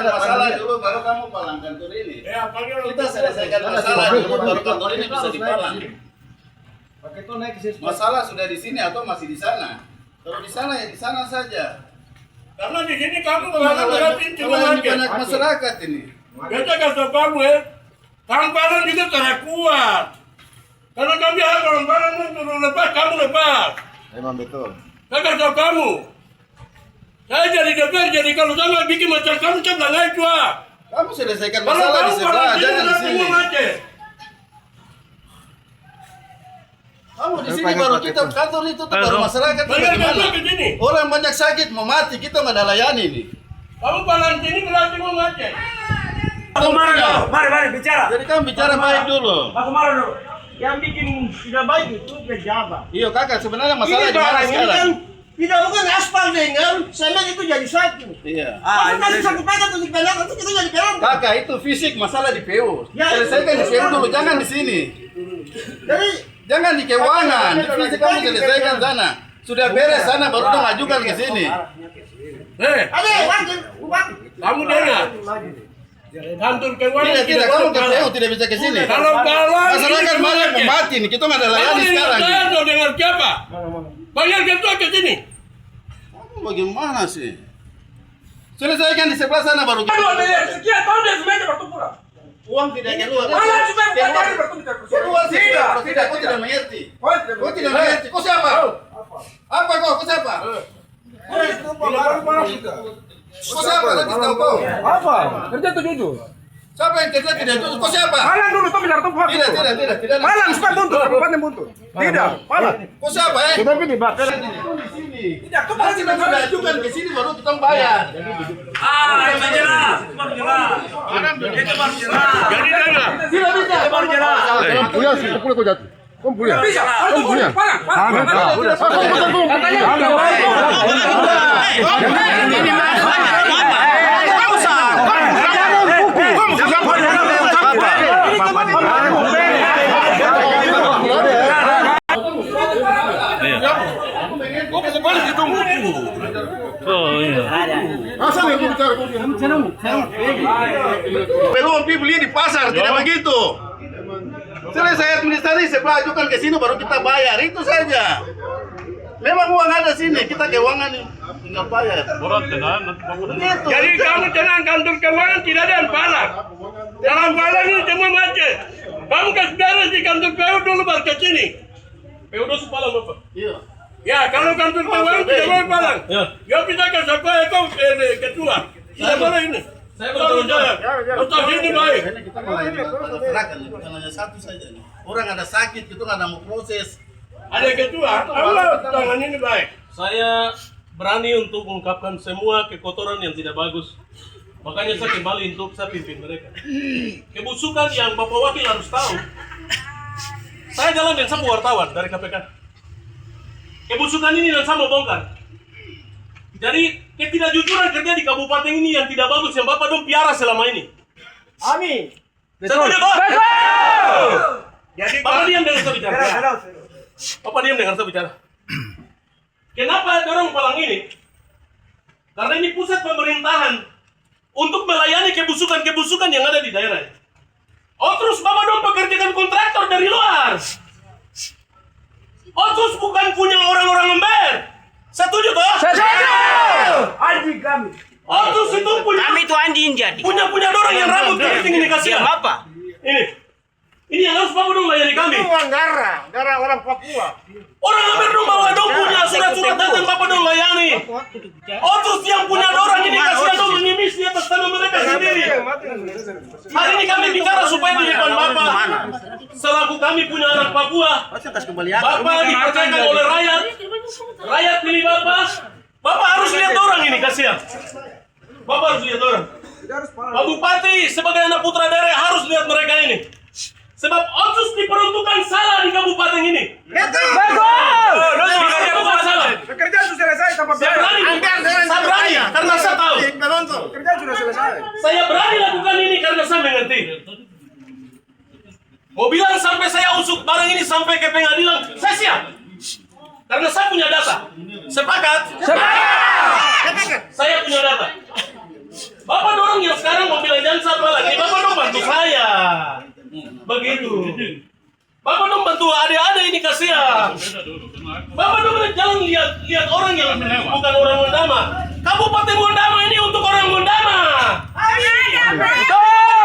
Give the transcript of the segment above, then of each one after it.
masalah dulu baru kamu palang kantor ini. Kita selesaikan masalah dulu baru kantor ini bisa dipalang. Masalah sudah di sini atau masih di sana? Kalau di sana ya di sana saja. Karena di sini kamu berarti cuma banyak masyarakat ini. Kita kasih kamu ya, tamparan itu cara kuat. Karena kami harus tamparan turun lepas, kamu lepas. Memang betul. Saya kasih kamu. Saya jadi DPR, jadi kalau sama bikin macam kamu bilang aja. Kamu selesaikan masalah di sebelah, jangan di sini. Kamu di sini baru kita kantor itu baru masyarakat bagaimana? Orang banyak sakit mau mati kita nggak ada layani nih. Kamu palang sini berarti mau ngaceh. Aku marah dulu, mari bicara. Jadi kamu bicara baik dulu. Aku marah dulu. Yang bikin tidak baik itu pejabat. Iya kakak sebenarnya masalah di mana Ini sekarang? kan tidak bukan aspal dengan semen itu jadi satu. Iya. Masa kasih satu paket untuk pelan itu kita jadi pelan. Kakak itu fisik masalah di PU. Ya, Selesaikan di PU dulu, jangan di sini. Jadi Jangan di keuangan. Di fisik kamu selesaikan sana. Sudah beres sana baru dong ajukan ke sini. ada uang. Kamu dengar? Kantor keuangan Tidak, kamu ke PU tidak bisa ke sini. Kalau Masyarakat banyak mau mati nih, kita nggak ada layani sekarang. Kamu dengar siapa? Panggil ketua ke sini. Kamu bagaimana sih? Selesaikan di sebelah sana baru. Sekian tahun dia sebenarnya bertumbuh. Uang tidak keluar. Malah cuma Keluar keluar tidak. Kau tidak mengerti. Kau tidak mengerti. Kau siapa? Apa kau? Kau siapa? Kau siapa? Lagi tahu kau? Apa? Kerja tuh jujur. Siapa yang kerja tidak jujur? Kau siapa? Malang dulu tuh biar tuh. Tidak. Malang suka buntut, kabupaten buntut. Tidak, malang. Kau siapa? Sudah ini, Pak. Di sini. Tidak. Kau masih sudah ajukan ke sini baru kita bayar. Itu jelas. Jadi dengar. Tidak bisa. Baru jelas. Punya sih, sepuluh kau jatuh. Kamu punya? Bisa. Kamu punya? Asal yang bicara Belum beli di pasar, tidak begitu. Selesai administrasi, setelah ajukan ke sini baru kita bayar, itu saja. Memang uang ada sini, kita keuangan tinggal bayar. Begitu. Jadi kamu tenang, kantor keuangan tidak ada yang palang. Dalam palang ini semua macet. Kamu kasih beres di kantor PU dulu baru ke sini. PU dulu palang Bapak. Iya. Ya, kalau kantor keuangan tidak boleh palang. Ya bisa ke siapa kau ketua. Tidak boleh ini. Saya bertanggung jawab. Untuk ini baik. Karena kita melayani masyarakat, bukan hanya satu saja. Orang ada sakit, kita nggak ada mau proses. Ada ketua, Allah tangan ini baik. Saya berani untuk mengungkapkan semua kekotoran yang tidak bagus. Makanya saya kembali untuk saya pimpin mereka. Kebusukan yang Bapak Wakil harus tahu. Saya jalan dengan sama wartawan dari KPK. Kebusukan ini yang saya mau bongkar. Jadi ketidakjujuran kerja di kabupaten ini yang tidak bagus yang Bapak dong piara selama ini. Amin. Setuju toh? Jadi Bapak diam dengan saya bicara. Bapak diam dengan saya bicara. Kenapa dorong palang ini? Karena ini pusat pemerintahan untuk melayani kebusukan-kebusukan yang ada di daerah. Oh terus Bapak dong pekerjakan kontraktor dari luar. Oh terus bukan punya orang-orang ember. Setuju toh? Anjing kami. Oh terus itu punya. Kami itu anjing jadi. Punya rambut yang rambut keriting ini kasih. Diam apa? Ini yang harus Bapak dong layani kami. Itu gara orang Papua. Orang ember dong Bapak dong punya surat-surat datang Bapak dong layani. Oh terus yang punya orang ini kasih dong mengimis di atas tanah mereka sendiri. Hari ini kami bicara supaya di depan Bapak. Selaku kami punya anak Papua. Bapak dipercayakan oleh rakyat. Rakyat pilih Bapak. Bapak harus lihat orang ini kasihan. Bapak harus lihat orang. Pak Bupati sebagai anak putra daerah harus lihat mereka ini. Sebab otsus diperuntukkan salah di kabupaten ini. Betul. Pekerjaan sudah selesai tanpa Saya berani karena saya tahu. Pekerjaan sudah selesai. Saya berani lakukan ini karena saya mengerti. Mau bilang sampai saya usut barang ini sampai ke pengadilan, saya siap. Karena saya punya data. Sepakat? Sepakat. Saya punya data. itu. Bapak dong bantu adik-adik ini kasihan. Bapak dong jangan lihat orang yang bukan orang Mondama. Kabupaten Mondama ini untuk orang Mondama.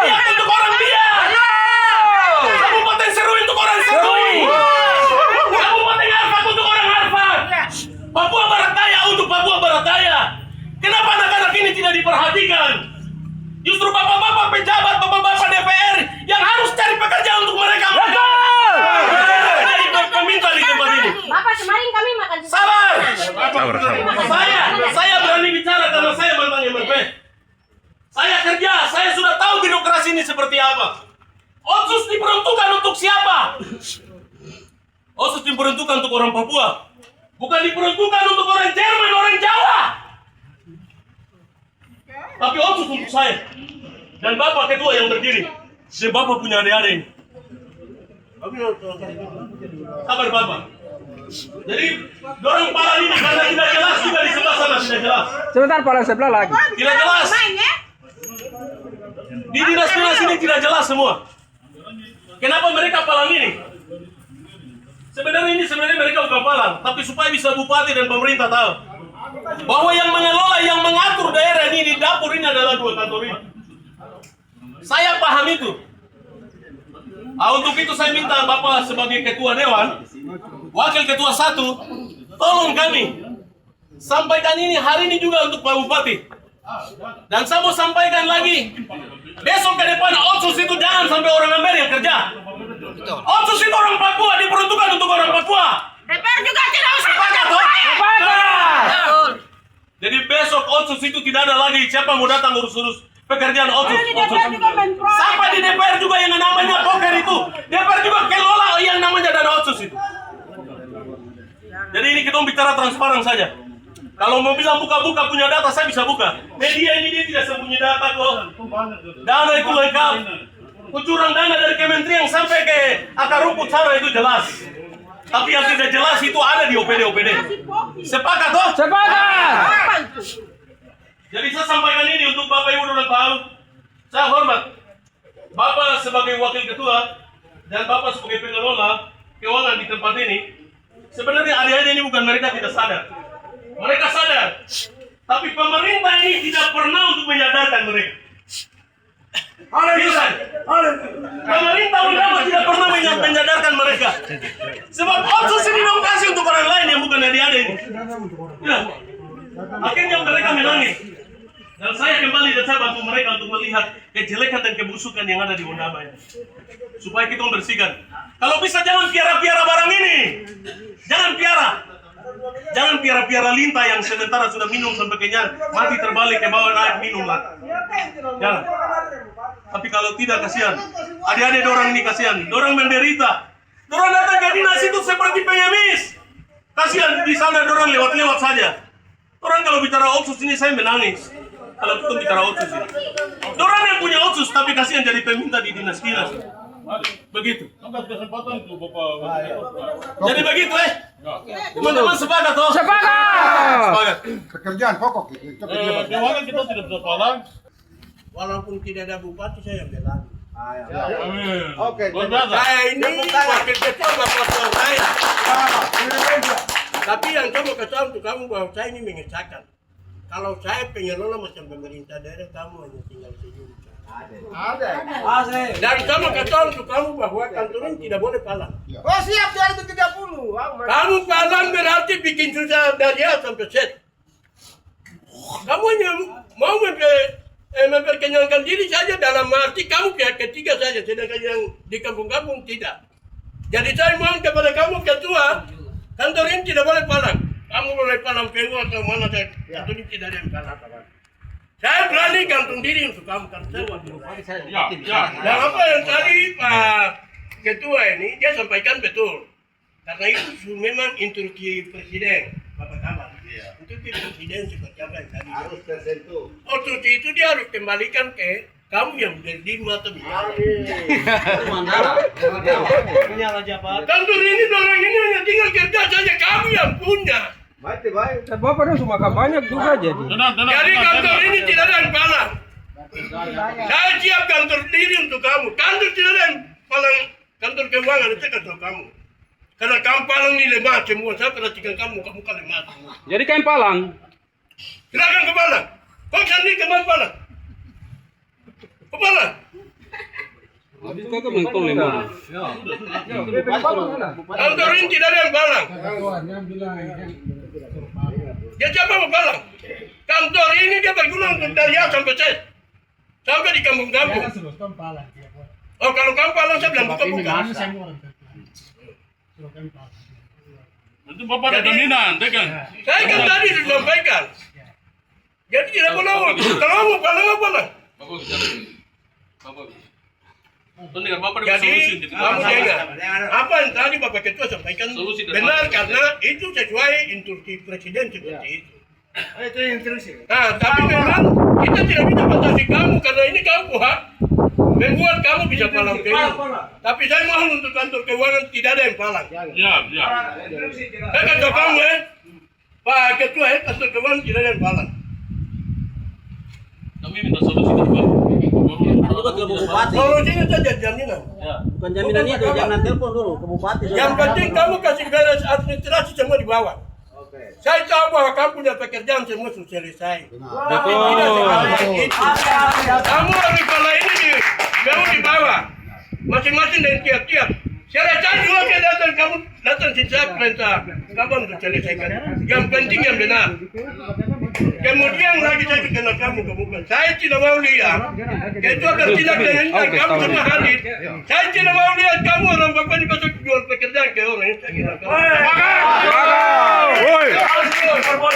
Biak untuk orang Biak. Kabupaten Serui untuk orang Serui. Kabupaten Arfak untuk orang Arfak. Papua Barat Daya untuk Papua Barat Daya. Kenapa anak-anak ini tidak diperhatikan? Justru bapak-bapak pejabat, bapak-bapak DPR yang harus cari pekerjaan untuk mereka. Jadi peminta di tempat ini. Bapak kemarin kami makan. Sabar. Saya berani bicara karena saya mantan MRP. Saya kerja, saya sudah tahu birokrasi ini seperti apa. Otsus diperuntukkan untuk siapa? Otsus diperuntukkan untuk orang Papua. Bukan diperuntukkan untuk orang Jerman, orang Jawa. Tapi Otsus untuk saya. Dan Bapak ketua yang berdiri. Dan Bapak punya adik-adik. Kabar Bapak. Jadi, dorang pala ini karena tidak jelas juga di sebelah sana tidak jelas. Sebentar, pala sebelah lagi. Tidak jelas. Di dinas-dinas ini tidak jelas semua. Kenapa mereka palang ini? Sebenarnya mereka bukan palang, tapi supaya bisa bupati dan pemerintah tahu bahwa yang mengelola, yang mengatur daerah ini di dapur ini adalah dua kantor ini. Saya paham itu. Untuk itu saya minta Bapak sebagai ketua dewan, wakil ketua 1, tolong kami sampaikan ini hari ini juga untuk Pak Bupati. Dan saya mau sampaikan lagi, besok ke depan Otsus itu jangan sampai orang Amber yang kerja. Otsus itu orang Papua, diperuntukkan untuk orang Papua. DPR juga tidak usah Sepakat, toh? Jadi besok Otsus itu tidak ada lagi siapa mau datang urus-urus pekerjaan Otsus. Sampai di DPR juga yang namanya poker itu, DPR juga kelola yang namanya dana Otsus itu. Jadi ini kita bicara transparan saja. Kalau mau bilang buka-buka punya data, saya bisa buka. Media ini dia tidak sembunyi data kok. Dana itu lengkap. Kucurang dana dari kementerian sampai ke akar rumput sana itu jelas. Tapi yang tidak jelas itu ada di OPD-OPD. Sepakat toh? Sepakat. Jadi saya sampaikan ini untuk Bapak Ibu dan tahu. Saya hormat Bapak sebagai wakil ketua dan Bapak sebagai pengelola keuangan di tempat ini. Sebenarnya adik-adik ini bukan mereka tidak sadar. Mereka sadar. Tapi pemerintah ini tidak pernah untuk menyadarkan mereka. Pemerintah Mondama tidak pernah menyadarkan mereka. Sebab Otsus ini dong kasih untuk orang lain yang bukan adik-adik ini. Ya. Akhirnya mereka menangis. Dan saya kembali dan saya bantu mereka untuk melihat kejelekan dan kebusukan yang ada di Mondama ini. Supaya kita membersihkan. Kalau bisa jangan piara-piara barang ini. Jangan piara. Jangan piara-piara lintah yang sementara sudah minum sampai kenyang, mati terbalik ke bawah naik minum lagi. Jangan. Tapi kalau tidak kasihan, adik-adik dorang ini kasihan, dorang menderita. Dorang datang ke dinas itu seperti pengemis. Kasihan di sana dorang lewat-lewat saja. Dorang kalau bicara Otsus ini saya menangis. Kalau kita bicara Otsus ini, dorang yang punya Otsus tapi kasihan jadi peminta di dinas-dinas. Begitu. Jadi begitu teman-teman sepakat toh? Sepakat. Pekerjaan pokok itu. Keuangan kita tidak bisa palang. Walaupun tidak ada bupati saya bela. Oke. Saya ini wakil ketua bapak saya. Tapi yang saya mau katakan untuk kamu bahwa saya ini mengesahkan. Kalau saya pengelola macam pemerintah daerah, kamu hanya tinggal senyum. Ada. Dan saya mau katakan untuk kamu bahwa kantor ini tidak boleh palang. Oh siap 2030. Kamu palang berarti bikin susah dari A sampai Z. Kamu hanya mau memperkenyangkan diri saja dalam arti kamu pihak ketiga saja, sedangkan yang di kampung-kampung tidak. Jadi saya mohon kepada kamu ketua, kantor ini tidak boleh palang. Kamu boleh palang pengu atau mana saja, kantor ini tidak ada yang palang. Saya berani gantung diri untuk kamu kan saya wakil. Dan apa yang tadi Pak Ketua ini dia sampaikan betul. Karena itu memang instruksi Presiden, Bapak Kabar. Instruksi Presiden seperti apa yang tadi harus tersentuh. Instruksi itu dia harus kembalikan ke kamu yang berdiri mata bicara. Kantor ini orang ini hanya tinggal kerja saja, kamu yang punya. Baik. Bapak dong cuma banyak juga jadi. Jadi kantor ini tidak ada yang palang. Saya siap kantor diri untuk kamu. Kantor tidak ada yang palang kantor keuangan itu kantor kamu. Karena kamu palang ini lemah semua, saya perhatikan kamu kan lemah semua. Jadi kain palang. Silakan ke Palang. Kau sendiri ke mana Palang? Ke Palang. Habis kau mentol lemah. Kantor ini tidak ada yang Palang. Dia siapa mau Palang? Kantor ini dia berguna untuk dari A sampai Z. Sampai di kampung-kampung. Oh kalau kamu Palang saya bilang buka-buka. Itu Bapak ada jaminan, kan? Saya kan tadi sudah sampaikan. Jadi tidak boleh. Kalau mau Palang apa lah? Dengan Bapak ada Jadi solusi gitu. kamu dengar apa yang tadi Bapak Ketua sampaikan Solusi dari benar Bapak. karena itu sesuai instruksi Presiden seperti itu. Itu instruksi. Nah, tapi memang kita tidak bisa batasi kamu karena ini kamu hak membuat kamu bisa palang keuangan. Tapi saya mohon untuk kantor keuangan tidak ada yang palang. Ya. Saya kata kamu Pak Ketua kantor keuangan tidak ada yang palang. Kami minta solusi dari Bapak. Juga ke bupati. Solusinya saja jaminan. Bukan jaminan itu, jaminan telepon dulu ke bupati. Yang penting kamu kasih beres administrasi semua di bawah. Saya tahu bahwa kamu punya pekerjaan semua sudah selesai. Tapi tidak seperti itu. Kamu harus kepala ini kamu di bawah. Masing-masing dan tiap-tiap. Selesai juga saya datang, kamu datang sini saya perintah. Kamu untuk selesaikan. Yang penting yang benar. Kemudian lagi saya kenal kamu kebukan. Saya tidak mau lihat. Ketua bertindak dengan kamu semua hadir. Saya tidak mau lihat kamu orang bapak ini besok jual pekerjaan ke orang ini. Saya kira kamu.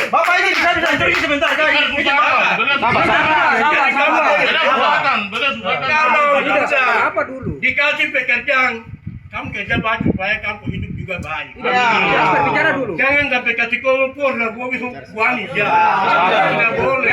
Bapak ini bisa instruksi sebentar. Kalau bisa Apa dulu? dikasih pekerjaan, kamu kerja baik supaya kamu hidup juga baik. Kita berbicara dulu. Jangan sampai kasih kompor lah, gua bisa wanita. Tidak boleh.